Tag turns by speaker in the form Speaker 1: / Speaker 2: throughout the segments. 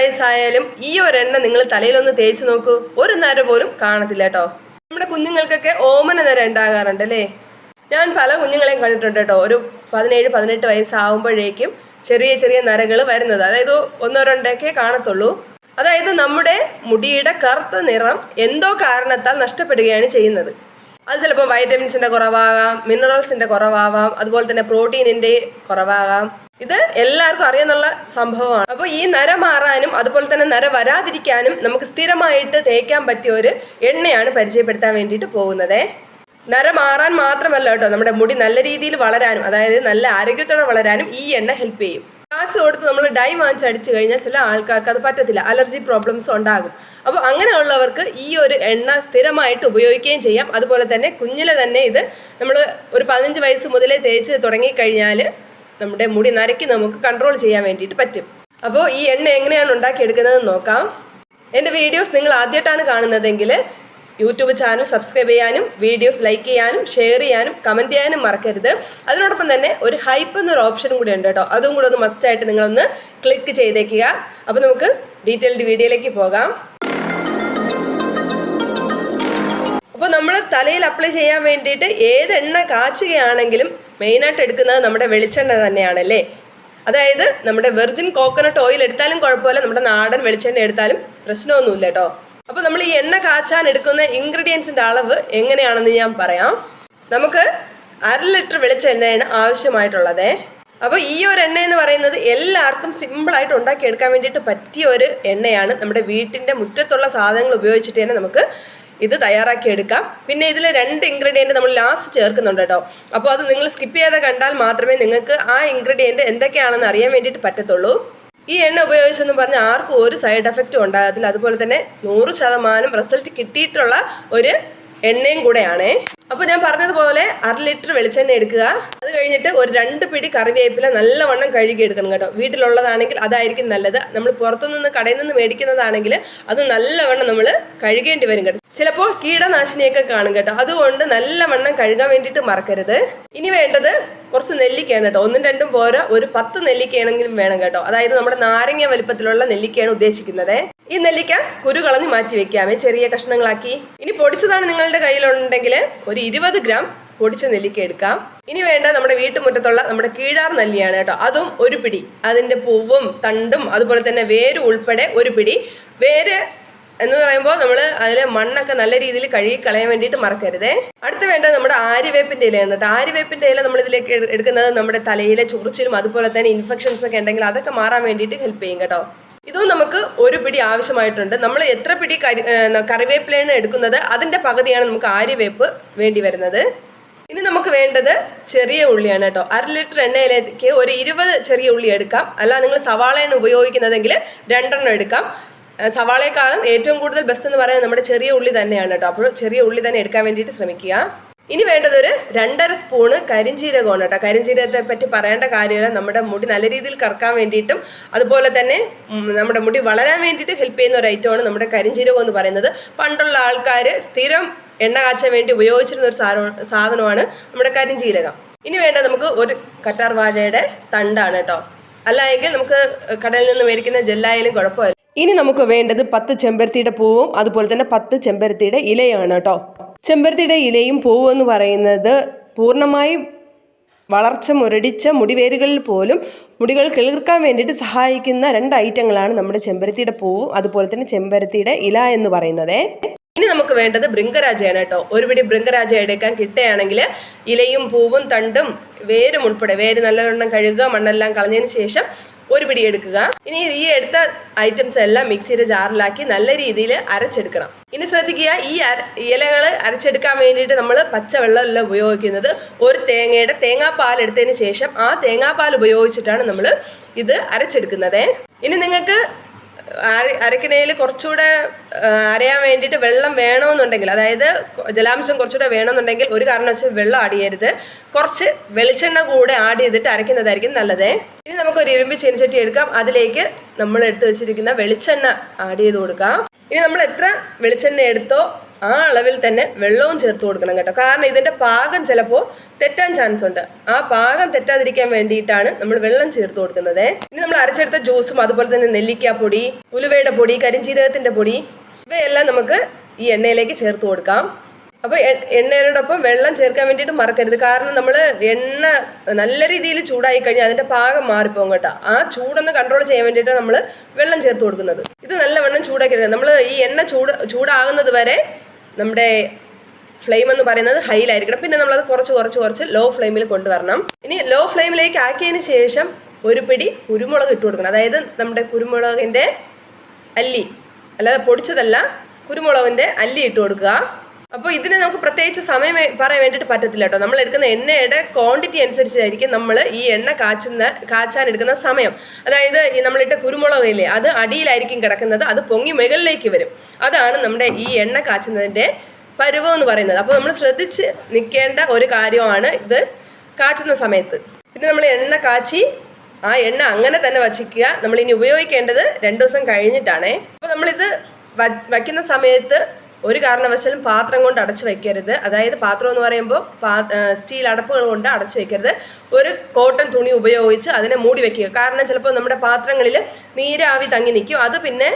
Speaker 1: വയസ്സായാലും ഈ ഒരെണ്ണ നിങ്ങൾ തലയിലൊന്ന് തേച്ച് നോക്കൂ, ഒരു നര പോലും കാണത്തില്ല കേട്ടോ. നമ്മുടെ കുഞ്ഞുങ്ങൾക്കൊക്കെ ഓമന നര ഉണ്ടാകാറുണ്ട് അല്ലേ? ഞാൻ പല കുഞ്ഞുങ്ങളെയും കണ്ടിട്ടുണ്ട് കേട്ടോ. ഒരു 17-18 വയസ്സാകുമ്പോഴേക്കും ചെറിയ ചെറിയ നരകൾ വരുന്നത്, അതായത് ഒന്നോ രണ്ടൊക്കെ കാണത്തുള്ളൂ. അതായത് നമ്മുടെ മുടിയുടെ കറുത്ത നിറം എന്തോ കാരണത്താൽ നഷ്ടപ്പെടുകയാണ് ചെയ്യുന്നത്. അത് ചിലപ്പോൾ വൈറ്റമിൻസിന്റെ കുറവാകാം, മിനറൽസിന്റെ കുറവാകാം, അതുപോലെ തന്നെ പ്രോട്ടീനിന്റെ കുറവാകാം. ഇത് എല്ലാവർക്കും അറിയാന്നുള്ള സംഭവമാണ്. അപ്പോൾ ഈ നര മാറാനും അതുപോലെ തന്നെ നര വരാതിരിക്കാനും നമുക്ക് സ്ഥിരമായിട്ട് തേക്കാൻ പറ്റിയ ഒരു എണ്ണയാണ് പരിചയപ്പെടുത്താൻ വേണ്ടിയിട്ട് പോകുന്നത്. നര മാറാൻ മാത്രമല്ല കേട്ടോ, നമ്മുടെ മുടി നല്ല രീതിയിൽ വളരാനും, അതായത് നല്ല ആരോഗ്യത്തോടെ വളരാനും ഈ എണ്ണ ഹെൽപ്പ് ചെയ്യും. കാശ് കൊടുത്ത് നമ്മൾ ഡൈ വാങ്ങിച്ചടിച്ചു കഴിഞ്ഞാൽ ചില ആൾക്കാർക്ക് അത് പറ്റത്തില്ല, അലർജി പ്രോബ്ലംസ് ഉണ്ടാകും. അപ്പോൾ അങ്ങനെയുള്ളവർക്ക് ഈ ഒരു എണ്ണ സ്ഥിരമായിട്ട് ഉപയോഗിക്കുകയും ചെയ്യാം. അതുപോലെ തന്നെ കുഞ്ഞിലെ തന്നെ ഇത് നമ്മൾ ഒരു 15 വയസ്സ് മുതലേ തേച്ച് തുടങ്ങിക്കഴിഞ്ഞാൽ നമ്മുടെ മുടി നരയ്ക്ക് നമുക്ക് കൺട്രോൾ ചെയ്യാൻ വേണ്ടിയിട്ട് പറ്റും. അപ്പോൾ ഈ എണ്ണ എങ്ങനെയാണ് ഉണ്ടാക്കിയെടുക്കുന്നതെന്ന് നോക്കാം. എൻ്റെ വീഡിയോസ് നിങ്ങൾ ആദ്യമായിട്ടാണ് കാണുന്നതെങ്കിൽ യൂട്യൂബ് ചാനൽ സബ്സ്ക്രൈബ് ചെയ്യാനും വീഡിയോസ് ലൈക്ക് ചെയ്യാനും ഷെയർ ചെയ്യാനും കമൻറ്റ് ചെയ്യാനും മറക്കരുത്. അതിനോടൊപ്പം തന്നെ ഒരു ഹൈപ്പ് എന്നൊരു ഓപ്ഷനും കൂടി ഉണ്ട് കേട്ടോ, അതും കൂടെ ഒന്ന് മസ്റ്റായിട്ട് നിങ്ങളൊന്ന് ക്ലിക്ക് ചെയ്തേക്കുക. അപ്പോൾ നമുക്ക് ഡീറ്റെയിൽഡ് വീഡിയോയിലേക്ക് പോകാം. അപ്പോൾ നമ്മൾ തലയിൽ അപ്ലൈ ചെയ്യാൻ വേണ്ടിയിട്ട് ഏതെണ്ണ കാച്ചുകയാണെങ്കിലും മെയിനായിട്ട് എടുക്കുന്നത് നമ്മുടെ വെളിച്ചെണ്ണ തന്നെയാണല്ലേ. അതായത് നമ്മുടെ വെർജിൻ കോക്കനട്ട് ഓയിൽ എടുത്താലും കുഴപ്പമില്ല, നമ്മുടെ നാടൻ വെളിച്ചെണ്ണ എടുത്താലും പ്രശ്നമൊന്നുമില്ല കേട്ടോ. അപ്പോൾ നമ്മൾ ഈ എണ്ണ കാച്ചാൻ എടുക്കുന്ന ഇൻഗ്രീഡിയൻസിൻ്റെ അളവ് എങ്ങനെയാണെന്ന് ഞാൻ പറയാം. നമുക്ക് 1/2 ലിറ്റർ വെളിച്ചെണ്ണയാണ് ആവശ്യമായിട്ടുള്ളത്. അപ്പോൾ ഈ ഒരു എണ്ണ എന്ന് പറയുന്നത് എല്ലാവർക്കും സിമ്പിളായിട്ട് ഉണ്ടാക്കിയെടുക്കാൻ വേണ്ടിയിട്ട് പറ്റിയ ഒരു എണ്ണയാണ്. നമ്മുടെ വീട്ടിൻ്റെ മുറ്റത്തുള്ള സാധനങ്ങൾ ഉപയോഗിച്ചിട്ട് തന്നെ നമുക്ക് ഇത് തയ്യാറാക്കി എടുക്കാം. പിന്നെ ഇതിൽ 2 ഇൻഗ്രീഡിയൻറ്റ് നമ്മൾ ലാസ്റ്റ് ചേർക്കുന്നുണ്ട് കേട്ടോ. അപ്പോൾ അത് നിങ്ങൾ സ്കിപ്പ് ചെയ്ത് കണ്ടാൽ മാത്രമേ നിങ്ങൾക്ക് ആ ഇൻഗ്രീഡിയൻറ്റ് എന്തൊക്കെയാണെന്ന് അറിയാൻ വേണ്ടിയിട്ട് പറ്റത്തുള്ളൂ. ഈ എണ്ണ ഉപയോഗിച്ചെന്ന് പറഞ്ഞാൽ ആർക്കും ഒരു സൈഡ് എഫക്റ്റും ഉണ്ടാകത്തില്ല. അതുപോലെ തന്നെ 100% റിസൾട്ട് കിട്ടിയിട്ടുള്ള ഒരു എണ്ണയും കൂടെയാണേ. അപ്പോൾ ഞാൻ പറഞ്ഞതുപോലെ 1/2 ലിറ്റർ വെളിച്ചെണ്ണ എടുക്കുക. അത് കഴിഞ്ഞിട്ട് ഒരു 2 പിടി കറിവേപ്പില നല്ലവണ്ണം കഴുകി എടുക്കണം കേട്ടോ. വീട്ടിലുള്ളതാണെങ്കിൽ അതായിരിക്കും നല്ലത്. നമ്മൾ പുറത്തുനിന്ന് കടയിൽ നിന്ന് മേടിക്കുന്നതാണെങ്കിൽ അത് നല്ലവണ്ണം നമ്മൾ കഴുകേണ്ടി വരും കേട്ടോ. ചിലപ്പോൾ കീടനാശിനിയൊക്കെ കാണും കേട്ടോ, അതുകൊണ്ട് നല്ലവണ്ണം കഴുകാൻ വേണ്ടിയിട്ട് മറക്കരുത്. ഇനി വേണ്ടത് കുറച്ച് നെല്ലിക്കയാണ് കേട്ടോ. 1ഉം 2ഉം പോരാ, ഒരു 10 നെല്ലിക്കയാണെങ്കിലും വേണം കേട്ടോ. അതായത് നമ്മുടെ നാരങ്ങ വലിപ്പത്തിലുള്ള നെല്ലിക്കയാണ് ഉദ്ദേശിക്കുന്നത്. ഈ നെല്ലിക്ക കുരു കളഞ്ഞ് മാറ്റി വെക്കാമേ, ചെറിയ കഷ്ണങ്ങളാക്കി. ഇനി പൊടിച്ചതാണ് നിങ്ങളുടെ കയ്യിലുണ്ടെങ്കിൽ ഒരു 20 ഗ്രാം പൊടിച്ച നെല്ലിക്ക എടുക്കാം. ഇനി വേണ്ട നമ്മുടെ വീട്ടുമുറ്റത്തുള്ള നമ്മുടെ കീഴാർ നെല്ലിയാണ് കേട്ടോ, അതും ഒരു പിടി. അതിൻ്റെ പൂവും തണ്ടും അതുപോലെ തന്നെ വേര് ഉൾപ്പെടെ ഒരു പിടി. വേര് എന്ന് പറയുമ്പോൾ നമ്മൾ അതിൽ മണ്ണൊക്കെ നല്ല രീതിയിൽ കഴുകി കളയാൻ വേണ്ടിയിട്ട് മറക്കരുതേ. അടുത്ത് വേണ്ടത് നമ്മുടെ ആര്യവേപ്പിൻ്റെ ഇലയാണ് കേട്ടോ. ആര്യവേപ്പിൻ്റെ ഇല നമ്മൾ ഇതിലേക്ക് എടുക്കുന്നത് നമ്മുടെ തലയിലെ ചൊറിച്ചിലും അതുപോലെ തന്നെ ഇൻഫെക്ഷൻസ് ഒക്കെ ഉണ്ടെങ്കിൽ അതൊക്കെ മാറാൻ വേണ്ടിയിട്ട് ഹെൽപ്പ് ചെയ്യും കേട്ടോ. ഇതും നമുക്ക് ഒരു പിടി ആവശ്യമായിട്ടുണ്ട്. നമ്മൾ എത്ര പിടി കറിവേപ്പിലയാണ് എടുക്കുന്നത് അതിൻ്റെ പകുതിയാണ് നമുക്ക് ആര്യവേപ്പ് വേണ്ടി വരുന്നത്. ഇനി നമുക്ക് വേണ്ടത് ചെറിയ ഉള്ളിയാണ് കേട്ടോ. 1/2 ലിറ്റർ എണ്ണയിലേക്ക് ഒരു 20 ചെറിയ ഉള്ളി എടുക്കാം. അല്ല നിങ്ങൾ സവാളയാണ് ഉപയോഗിക്കുന്നതെങ്കിൽ 2 എണ്ണം എടുക്കാം. സവാളയെക്കാളും ഏറ്റവും കൂടുതൽ ബെസ്റ്റ് എന്ന് പറയുന്നത് നമ്മുടെ ചെറിയ ഉള്ളി തന്നെയാണ് കേട്ടോ. അപ്പോൾ ചെറിയ ഉള്ളി തന്നെ എടുക്കാൻ വേണ്ടിയിട്ട് ശ്രമിക്കുക. ഇനി വേണ്ടത് ഒരു 2.5 സ്പൂണ് കരിഞ്ജീരകമാണ് കേട്ടോ. കരിഞ്ജീരകത്തെ പറ്റി പറയേണ്ട കാര്യമില്ല, നമ്മുടെ മുടി നല്ല രീതിയിൽ കറക്കാൻ വേണ്ടിയിട്ടും അതുപോലെ തന്നെ നമ്മുടെ മുടി വളരാൻ വേണ്ടിയിട്ട് ഹെൽപ്പ് ചെയ്യുന്ന ഒരു ഐറ്റമാണ് നമ്മുടെ കരിഞ്ജീരകം എന്ന് പറയുന്നത്. പണ്ടുള്ള ആൾക്കാർ സ്ഥിരം എണ്ണ കാച്ചാൻ വേണ്ടി ഉപയോഗിച്ചിരുന്ന ഒരു സാധനമാണ് നമ്മുടെ കരിഞ്ജീരകം. ഇനി വേണ്ടത് നമുക്ക് ഒരു കറ്റാർ വാഴയുടെ തണ്ടാണ് കേട്ടോ. അല്ല എങ്കിൽ നമുക്ക് കടയിൽ നിന്ന് മേടിക്കുന്ന ജെല്ലായാലും കുഴപ്പമില്ല. ഇനി നമുക്ക് വേണ്ടത് 10 ചെമ്പരത്തിയുടെ പൂവും അതുപോലെ തന്നെ 10 ചെമ്പരത്തിയുടെ ഇലയാണ് കേട്ടോ. ചെമ്പരത്തിയുടെ ഇലയും പൂവും എന്ന് പറയുന്നത് പൂർണ്ണമായും വളർച്ച മുരടിച്ച മുടിവേരുകളിൽ പോലും മുടികൾ കിളിർക്കാൻ വേണ്ടിയിട്ട് സഹായിക്കുന്ന 2 ഐറ്റങ്ങളാണ് നമ്മുടെ ചെമ്പരത്തിയുടെ പൂവും അതുപോലെ തന്നെ ചെമ്പരത്തിയുടെ ഇല എന്ന് പറയുന്നത്. ഇനി നമുക്ക് വേണ്ടത് ഭൃംഗരാജയാണ് കേട്ടോ. ഒരു പിടി ഭൃംഗരാജ എടുക്കാൻ കിട്ടുകയാണെങ്കിൽ ഇലയും പൂവും തണ്ടും വേരും ഉൾപ്പെടെ, വേര് നല്ലവണ്ണം കഴുകുക, മണ്ണെല്ലാം കളഞ്ഞതിന് ശേഷം ഒരു പിടി എടുക്കുക. ഇനി ഈ എടുത്ത ഐറ്റംസ് എല്ലാം മിക്സിയുടെ ജാറിലാക്കി നല്ല രീതിയിൽ അരച്ചെടുക്കണം. ഇനി ശ്രദ്ധിക്കുക, ഈ ഇലകൾ അരച്ചെടുക്കാൻ വേണ്ടിയിട്ട് നമ്മൾ പച്ചവെള്ളമല്ല ഉപയോഗിക്കുന്നത്. ഒരു തേങ്ങയുടെ തേങ്ങാപ്പാൽ എടുത്തതിന് ശേഷം ആ തേങ്ങാപ്പാൽ ഉപയോഗിച്ചിട്ടാണ് നമ്മൾ ഇത് അരച്ചെടുക്കുന്നത്. ഇനി നിങ്ങൾക്ക് അരക്കിണയിൽ കുറച്ചുകൂടെ അരയാൻ വേണ്ടിയിട്ട് വെള്ളം വേണമെന്നുണ്ടെങ്കിൽ, അതായത് ജലാംശം കുറച്ചുകൂടെ വേണമെന്നുണ്ടെങ്കിൽ ഒരു കാരണവശാലും വെള്ളം ആഡ് ചെയ്യരുത്. കുറച്ച് വെളിച്ചെണ്ണ കൂടെ ആഡ് ചെയ്തിട്ട് അരയ്ക്കുന്നതായിരിക്കും നല്ലത്. ഇനി നമുക്കൊരു ഇരുമ്പ് ചീനച്ചട്ടി എടുക്കാം. അതിലേക്ക് നമ്മൾ എടുത്ത് വെച്ചിരിക്കുന്ന വെളിച്ചെണ്ണ ആഡ് ചെയ്ത് കൊടുക്കാം. ഇനി നമ്മൾ എത്ര വെളിച്ചെണ്ണ എടുത്തോ ആ അളവിൽ തന്നെ വെള്ളവും ചേർത്ത് കൊടുക്കണം കേട്ടോ. കാരണം ഇതിൻ്റെ പാകം ചിലപ്പോൾ തെറ്റാൻ ചാൻസ് ഉണ്ട്. ആ പാകം തെറ്റാതിരിക്കാൻ വേണ്ടിയിട്ടാണ് നമ്മൾ വെള്ളം ചേർത്ത് കൊടുക്കുന്നത്. ഇനി നമ്മൾ അരച്ചെടുത്ത ജ്യൂസും അതുപോലെ തന്നെ നെല്ലിക്കാപ്പൊടി, ഉലുവയുടെ പൊടി, കരിഞ്ജീരകത്തിൻ്റെ പൊടി ഇവയെല്ലാം നമുക്ക് ഈ എണ്ണയിലേക്ക് ചേർത്ത് കൊടുക്കാം. അപ്പോൾ എണ്ണയോടൊപ്പം വെള്ളം ചേർക്കാൻ വേണ്ടിയിട്ട് മറക്കരുത്. കാരണം നമ്മൾ എണ്ണ നല്ല രീതിയിൽ ചൂടായി കഴിഞ്ഞാൽ അതിൻ്റെ പാകം മാറിപ്പോകും കേട്ടോ. ആ ചൂടൊന്ന് കൺട്രോൾ ചെയ്യാൻ വേണ്ടിയിട്ടാണ് നമ്മൾ വെള്ളം ചേർത്ത് കൊടുക്കുന്നത്. ഇത് നല്ലവണ്ണം ചൂടാക്കി എടുക്കുക. നമ്മൾ ഈ എണ്ണ ചൂടാകുന്നത് വരെ നമ്മുടെ ഫ്ലെയിം എന്ന് പറയുന്നത് ഹൈയിലായിരിക്കണം. പിന്നെ നമ്മളത് കുറച്ച് ലോ ഫ്ലെയിമിൽ കൊണ്ടുവരണം. ഇനി ലോ ഫ്ലെയിമിലേക്ക് ആക്കിയതിന് ശേഷം ഒരു പിടി കുരുമുളക് ഇട്ട് കൊടുക്കണം. അതായത് നമ്മുടെ കുരുമുളകിൻ്റെ അല്ലി, അല്ലാതെ പൊടിച്ചതല്ല, കുരുമുളകിൻ്റെ അല്ലി ഇട്ട് കൊടുക്കുക. അപ്പോൾ ഇതിന് നമുക്ക് പ്രത്യേകിച്ച് സമയം പറയാൻ വേണ്ടിയിട്ട് പറ്റത്തില്ല കേട്ടോ. നമ്മൾ എടുക്കുന്ന എണ്ണയുടെ ക്വാണ്ടിറ്റി അനുസരിച്ചായിരിക്കും നമ്മൾ ഈ എണ്ണ കാച്ചാൻ എടുക്കുന്ന സമയം. അതായത് ഈ നമ്മളിട്ട കുരുമുളകില്ലേ, അത് അടിയിലായിരിക്കും കിടക്കുന്നത്, അത് പൊങ്ങി മുകളിലേക്ക് വരും. അതാണ് നമ്മുടെ ഈ എണ്ണ കാച്ചുന്നതിൻ്റെ പരുവം എന്ന് പറയുന്നത്. അപ്പോൾ നമ്മൾ ശ്രദ്ധിച്ച് നിൽക്കേണ്ട ഒരു കാര്യമാണ് ഇത് കാച്ചുന്ന സമയത്ത്. പിന്നെ നമ്മൾ എണ്ണ കാച്ചി ആ എണ്ണ അങ്ങനെ തന്നെ വച്ചിക്കുക. നമ്മൾ ഇനി ഉപയോഗിക്കേണ്ടത് 2 ദിവസം കഴിഞ്ഞിട്ടാണേ. അപ്പോൾ നമ്മളിത് വയ്ക്കുന്ന സമയത്ത് ഒരു കാരണവശാലും പാത്രം കൊണ്ട് അടച്ചു വയ്ക്കരുത്. അതായത് പാത്രം എന്ന് പറയുമ്പോൾ സ്റ്റീൽ അടപ്പുകൾ കൊണ്ട് അടച്ചു വയ്ക്കരുത്. ഒരു കോട്ടൺ തുണി ഉപയോഗിച്ച് അതിനെ മൂടി വയ്ക്കുക. കാരണം ചിലപ്പോൾ നമ്മുടെ പാത്രങ്ങളിൽ നീരാവി തങ്ങി നിൽക്കും. അത് പിന്നെ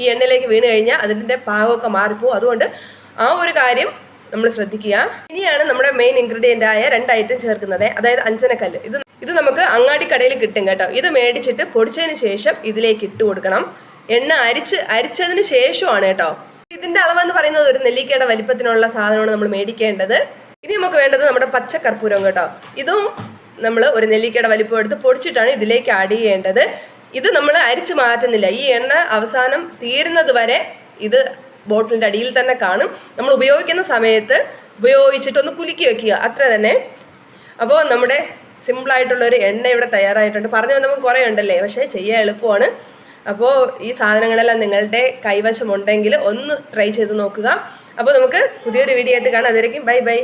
Speaker 1: ഈ എണ്ണയിലേക്ക് വീണ് കഴിഞ്ഞാൽ അതിൻ്റെ പാകമൊക്കെ മാറിപ്പോവും. അതുകൊണ്ട് ആ ഒരു കാര്യം നമ്മൾ ശ്രദ്ധിക്കുക. ഇനിയാണ് നമ്മുടെ മെയിൻ ഇൻഗ്രീഡിയൻ്റ് ആയ 2 ഐറ്റം ചേർക്കുന്നത്. അതായത് അഞ്ചനക്കല്ല്. ഇത് നമുക്ക് അങ്ങാടിക്കടയിൽ കിട്ടും കേട്ടോ. ഇത് മേടിച്ചിട്ട് പൊടിച്ചതിന് ശേഷം ഇതിലേക്ക് ഇട്ട് കൊടുക്കണം. എണ്ണ അരിച്ചതിന് ശേഷമാണ് കേട്ടോ. ഇതിൻ്റെ അളവെന്ന് പറയുന്നത് ഒരു നെല്ലിക്കയുടെ വലിപ്പത്തിനുള്ള സാധനമാണ് നമ്മൾ മേടിക്കേണ്ടത്. ഇനി നമുക്ക് വേണ്ടത് നമ്മുടെ പച്ചക്കർപ്പൂരം കേട്ടോ. ഇതും നമ്മൾ ഒരു നെല്ലിക്കയുടെ വലിപ്പം എടുത്ത് പൊടിച്ചിട്ടാണ് ഇതിലേക്ക് ആഡ് ചെയ്യേണ്ടത്. ഇത് നമ്മൾ അരിച്ച് മാറ്റുന്നില്ല. ഈ എണ്ണ അവസാനം തീരുന്നത് വരെ ഇത് ബോട്ടിലിൻ്റെ അടിയിൽ തന്നെ കാണും. നമ്മൾ ഉപയോഗിക്കുന്ന സമയത്ത് ഉപയോഗിച്ചിട്ടൊന്ന് കുലുക്കി വെക്കുക, അത്ര തന്നെ. അപ്പോൾ നമ്മുടെ സിമ്പിളായിട്ടുള്ളൊരു എണ്ണ ഇവിടെ തയ്യാറായിട്ടുണ്ട്. പറഞ്ഞു നമുക്ക് കുറേ ഉണ്ടല്ലേ, പക്ഷേ ചെയ്യാൻ എളുപ്പമാണ്. അപ്പോൾ ഈ സാധനങ്ങളെല്ലാം നിങ്ങളുടെ കൈവശമുണ്ടെങ്കിൽ ഒന്ന് ട്രൈ ചെയ്ത് നോക്കുക. അപ്പോൾ നമുക്ക് പുതിയൊരു വീഡിയോ ആയിട്ട് കാണാം. അതുവരേക്കും ബൈ ബൈ.